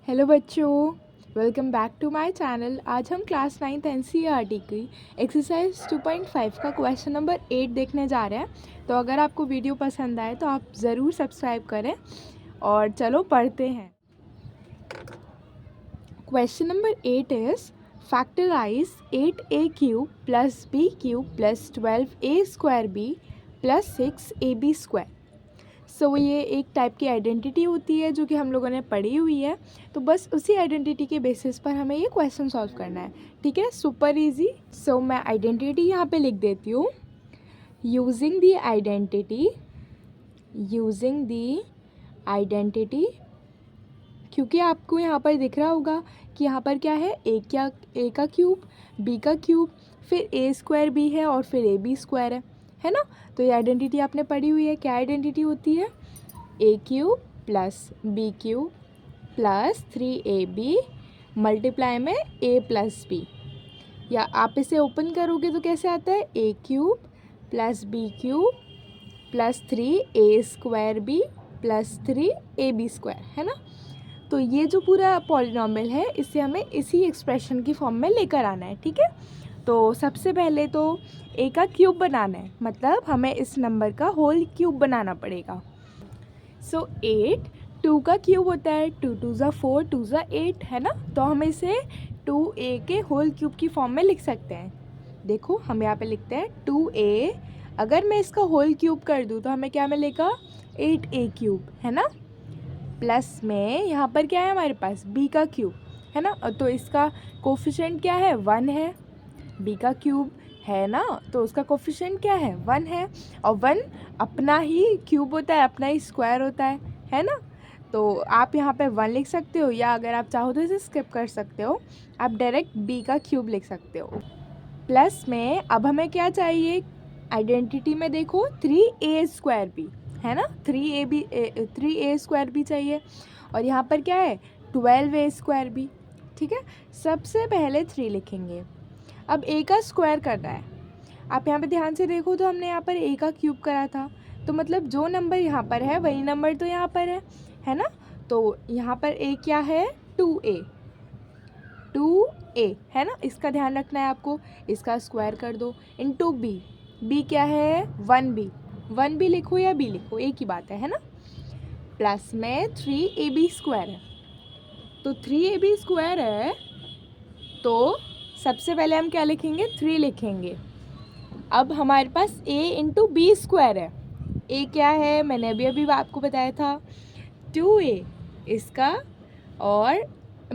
Hello बच्चों, welcome back to my channel. आज हम क्लास 9th एनसीईआरटी की एक्सरसाइज 2.5 का क्वेश्चन नंबर 8 देखने जा रहे हैं। तो अगर आपको वीडियो पसंद आए तो आप ज़रूर सब्सक्राइब करें और चलो पढ़ते हैं। Question number 8 is factorise 8a³ + b³ + 12a² b + 6ab²। So ये एक टाइप की आइडेंटिटी होती है जो कि हम लोगों ने पढ़ी हुई है। तो बस उसी आइडेंटिटी के बेसिस पर हमें ये क्वेश्चन सॉल्व करना है। ठीक है, सुपर इजी। सो मैं आइडेंटिटी यहाँ पे लिख देती हूँ। यूजिंग दी आइडेंटिटी क्योंकि आपको यहाँ पर दिख रहा होगा कि यहाँ पर क्या है, ए का क्यूब, बी का क्यूब, फिर a² भी है और फिर ab² है ना। तो ये आइडेंटिटी आपने पढ़ी हुई है। क्या आइडेंटिटी होती है? a³ + b³ + 3ab मल्टीप्लाई में a + b। या आप इसे ओपन करोगे तो कैसे आता है? a³ + b³ + 3a² b + 3ab² है ना। तो ये जो पूरा पॉलिनॉमियल है इसे हमें इसी एक्सप्रेशन की फॉर्म में लेकर आना है। ठीक है, तो सबसे पहले तो a का क्यूब बनाना है, मतलब हमें इस नंबर का होल क्यूब बनाना पड़ेगा। सो 8 2 का क्यूब होता है, 2 2 ज़ा 4 2 ज़ा 8 है ना। तो हम इसे 2a के होल क्यूब की फॉर्म में लिख सकते हैं। देखो हम यहाँ पे लिखते हैं 2a, अगर मैं इसका होल क्यूब कर दूँ तो हमें क्या मिलेगा? 8a³ है ना। प्लस में यहाँ पर क्या है हमारे पास? b का क्यूब है ना। तो इसका कोफिशिएंट क्या है? 1 है। b का क्यूब है ना, तो उसका कोफिशिएंट क्या है? 1 है। और 1 अपना ही क्यूब होता है, अपना ही स्क्वायर होता है ना। तो आप यहाँ पे 1 लिख सकते हो, या अगर आप चाहो तो इसे स्किप कर सकते हो, आप डायरेक्ट b का क्यूब लिख सकते हो। प्लस में अब हमें क्या चाहिए? आइडेंटिटी में देखो 3a² भी है ना, 3a² भी चाहिए। और यहाँ पर क्या है? 12a² भी। ठीक है, सबसे पहले 3 लिखेंगे। अब a का स्क्वायर करना है। आप यहाँ पे ध्यान से देखो तो हमने यहाँ पर a का क्यूब करा था, तो मतलब जो नंबर यहाँ पर है वही नंबर तो यहाँ पर है ना। तो यहाँ पर a क्या है? 2a है ना, इसका ध्यान रखना है आपको। इसका स्क्वायर कर दो इनटू b क्या है? 1b लिखो या b लिखो, एक ही बात है ना। प्लस में 3ab² है, तो 3ab² है, तो सबसे पहले हम क्या लिखेंगे? 3 लिखेंगे। अब हमारे पास a इंटू b² है। a क्या है? मैंने अभी आपको बताया था 2a इसका, और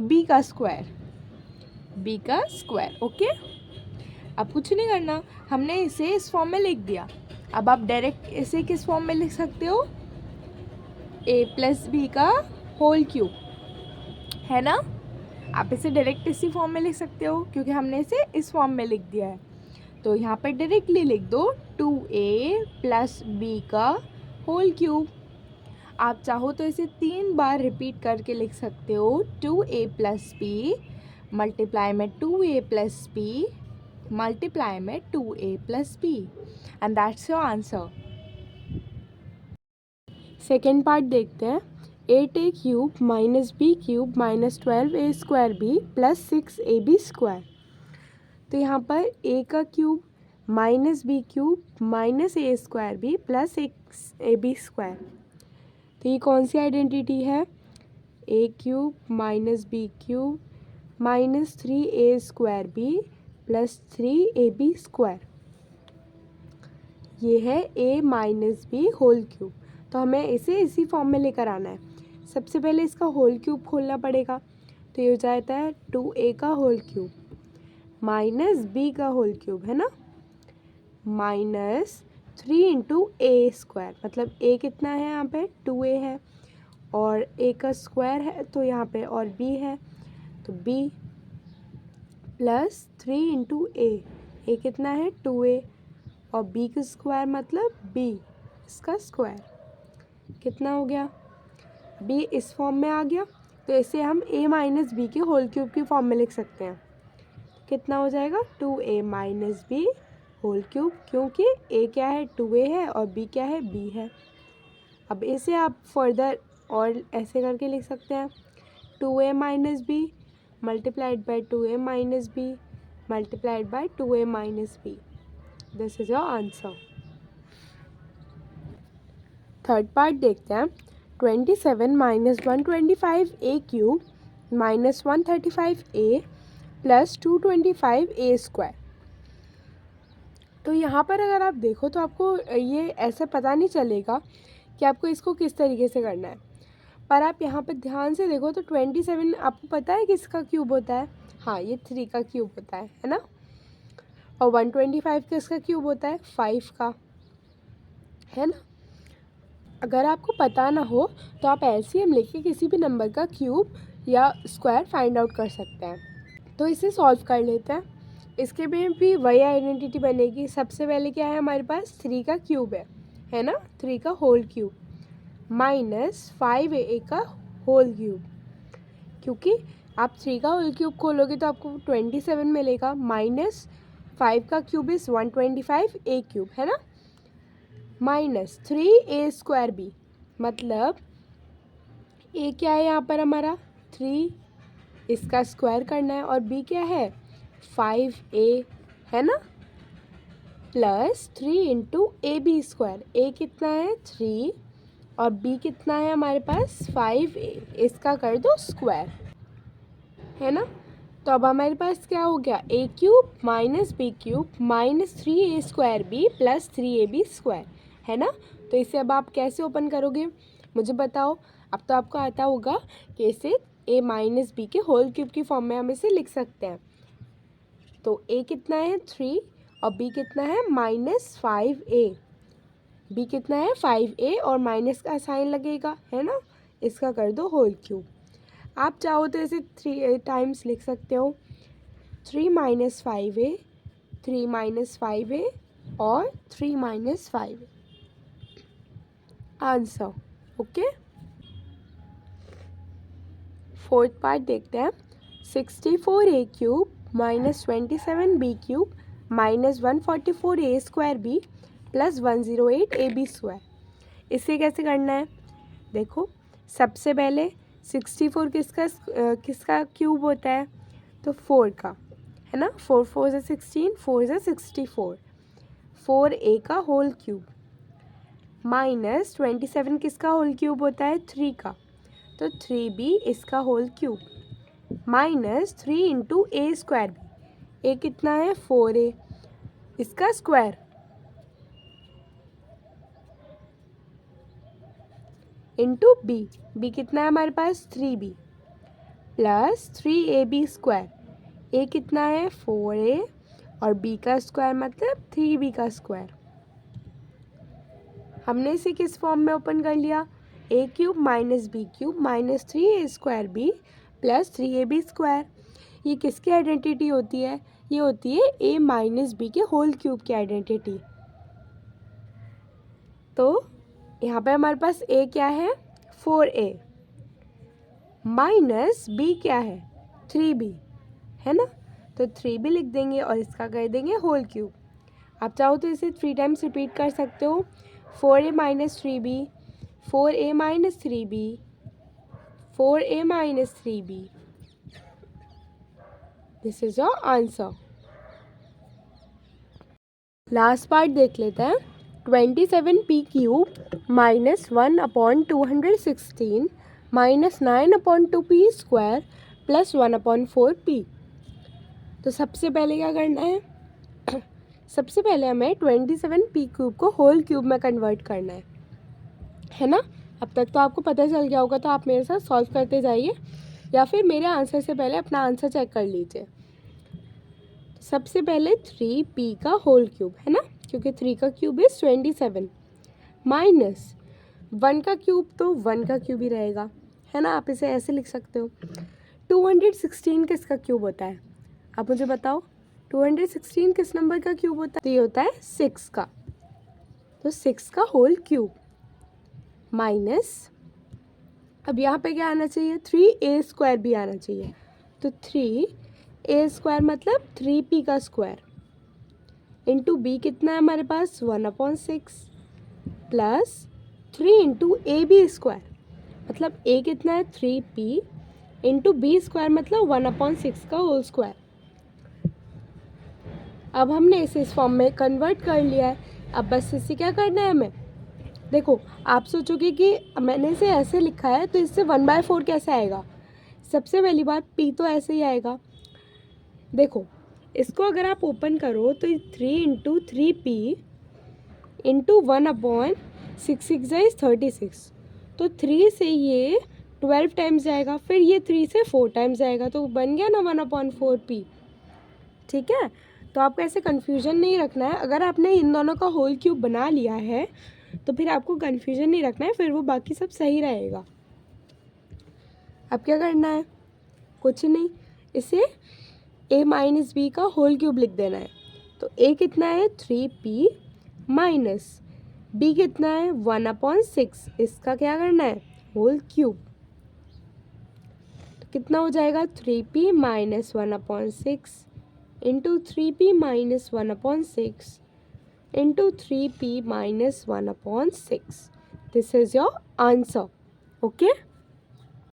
b का स्क्वायर। ओके, अब कुछ नहीं करना, हमने इसे इस फॉर्म में लिख दिया। अब आप डायरेक्ट इसे किस फॉर्म में लिख सकते हो? a + b का होल क्यूब है ना। आप इसे डायरेक्ट इसी फॉर्म में लिख सकते हो क्योंकि हमने इसे इस फॉर्म में लिख दिया है। तो यहाँ पर डायरेक्टली लिख दो 2a + b का होल क्यूब। आप चाहो तो इसे 3 बार रिपीट करके लिख सकते हो। 2a + b मल्टीप्लाई में 2a + b मल्टीप्लाई में 2a + b, and that's your answer. Second part देखते हैं। 8a³ - b³ - 12a² b + 6ab²। तो यहाँ पर a का cube minus b³ minus a² b + 6ab²। तो ये कौन सी आइडेंटिटी है? a³ minus b³ minus 3a² b + 3ab²। ये है a minus b whole cube. तो हमें इसे इसी फॉर्म में लेकर आना है। सबसे पहले इसका होल क्यूब खोलना पड़ेगा, तो ये हो जाता है 2a का होल क्यूब माइनस b का होल क्यूब है ना, माइनस 3 × a², मतलब a कितना है यहाँ पे? 2a है, और a का स्क्वायर है तो यहाँ पे और b है, तो b + 3 × a कितना है? 2a, और b का स्क्वायर मतलब b, इसका स्क्वायर कितना हो गया? b इस फॉर्म में आ गया, तो इसे हम a माइनस b के होल क्यूब की फॉर्म में लिख सकते हैं। कितना हो जाएगा? 2a minus b whole cube, क्योंकि a क्या है? 2a है, और b क्या है? b है। अब इसे आप फर्दर और ऐसे करके लिख सकते हैं 2a minus b multiplied by 2a minus b multiplied by 2a minus b. This is your answer. Third part देखते हैं. 27 minus 125a cube minus 135a plus 225a square. तो यहाँ पर अगर आप देखो तो आपको ये ऐसे पता नहीं चलेगा कि आपको इसको किस तरीके से करना है, पर आप यहाँ पर ध्यान से देखो तो 27 आपको पता है किसका क्यूब होता है. हाँ, ये 3 का क्यूब होता है ना. और 125 किसका क्यूब होता है, 5 का, है ना. अगर आपको पता ना हो तो आप एलसीएम लेके किसी भी नंबर का क्यूब या स्क्वायर फाइंड आउट कर सकते हैं. तो इसे सॉल्व कर लेते हैं. इसके में भी वही आइडेंटिटी बनेगी. सबसे पहले क्या है हमारे पास, 3 का क्यूब है ना, 3 का होल क्यूब माइनस 5a का होल क्यूब. क्योंकि आप 3 का होल क्यूब खोलोगे तो आपको 27 मिलेगा, माइनस 5 का क्यूब इज़ 125a क्यूब, है ना, माइनस 3a स्क्वायर बी. मतलब a क्या है यहाँ पर हमारा 3, इसका स्क्वायर करना है, और b क्या है 5a, है ना, plus 3 into A B square. a कितना है 3 और b कितना है हमारे पास 5a. इसका कर दो स्क्वायर, है ना. तो अब हमारे पास क्या हो गया, a cube minus b cube minus 3a square b plus 3ab square, है ना. तो इसे अब आप कैसे ओपन करोगे मुझे बताओ. अब तो आपको आता होगा कि इसे a माइनस बी के होल क्यूब की फॉर्म में हम इसे लिख सकते हैं. तो a कितना है 3 और b कितना है माइनस 5a. b कितना है 5a और माइनस का साइन लगेगा, है ना. इसका कर दो होल क्यूब. आप चाहो तो इसे 3 टाइम्स लिख सकते हो. 3 माइनस 5a, 3 माइनस 5a और 3 minus 5a. Answer. Okay. Fourth part देखते हैं. 64a cube minus 27b cube minus 144a square b plus 108ab square. इसे कैसे करना है देखो. सबसे पहले 64 किसका क्यूब होता है, तो 4 का, है ना. 4 4 से 16, 4 से 64, 4a का होल क्यूब माइनस 27 किसका होल क्यूब होता है 3 का, तो 3b इसका होल क्यूब माइनस 3 इंटू ए स्क्वायर बी. ए कितना है 4a, इसका स्क्वायर इंटू बी. बी कितना है हमारे पास 3b प्लस 3ab स्क्वायर. ए कितना है 4a और b का स्क्वायर मतलब 3b का स्क्वायर. हमने इसे किस फॉर्म में ओपन कर लिया, a cube minus B cube minus 3a square B plus 3ab square. ये किसकी आइडेंटिटी होती है, ये होती है a माइनस बी के होल क्यूब की आइडेंटिटी. तो यहाँ पे हमारे पास a क्या है 4a माइनस b क्या है 3b, है ना. तो 3b लिख देंगे और इसका कर देंगे होल क्यूब. आप चाहो तो इसे 3 टाइम्स रिपीट कर सकते हो. 4a minus 3b, 4a minus 3b, 4a minus 3b. This is your answer. Last part देख लेते हैं. 27p cube minus 1/216 minus 9/2p square plus 1/4p. तो सबसे पहले क्या करना है, सबसे पहले हमें 27p क्यूब को होल क्यूब में कन्वर्ट करना है ना. अब तक तो आपको पता चल गया होगा, तो आप मेरे साथ सॉल्व करते जाइए या फिर मेरे आंसर से पहले अपना आंसर चेक कर लीजिए. सबसे पहले 3p का होल क्यूब, है ना, क्योंकि 3 का क्यूब इज 27 माइनस 1 का क्यूब, तो 1 का क्यूब ही रहेगा, है ना. आप इसे ऐसे लिख सकते हो. 216 किसका क्यूब होता है, आप मुझे बताओ. 216 किस नंबर का क्यूब होता है, तो ये होता है 6 का. तो 6 का होल क्यूब माइनस, अब यहाँ पे क्या आना चाहिए 3a स्क्वायर भी आना चाहिए. तो 3a स्क्वायर मतलब 3p का स्क्वायर इंटू b कितना है हमारे पास 1/6 plus 3 into A B square. मतलब a कितना है 3p इंटू बी स्क्वायर मतलब 1/6 का होल स्क्वायर। अब हमने इसे इस फॉर्म में कन्वर्ट कर लिया है। अब बस इसे क्या करना है हमें, देखो आप सोचोगे कि मैंने इसे ऐसे लिखा है तो इससे 1/4 कैसे आएगा। सबसे पहली बात p तो ऐसे ही आएगा। देखो इसको अगर आप ओपन करो तो 3 इंटू 3p इंटू 1/6 इज 36। तो 3 से ये 12 टाइम्स जाएगा, फिर ये 3 से 4 टाइम्स जाएगा, तो बन गया ना 1/4p। ठीक है, तो आपको ऐसे कन्फ्यूजन नहीं रखना है। अगर आपने इन दोनों का होल क्यूब बना लिया है तो फिर आपको कन्फ्यूजन नहीं रखना है, फिर वो बाकी सब सही रहेगा। अब क्या करना है, कुछ नहीं, इसे a माइनस बी का होल क्यूब लिख देना है। तो a कितना है 3p माइनस b कितना है 1/6, इसका क्या करना है होल क्यूब। तो कितना हो जाएगा 3p minus 1/6 into 3p minus 1/6 into 3p minus 1/6. This is your answer. Okay.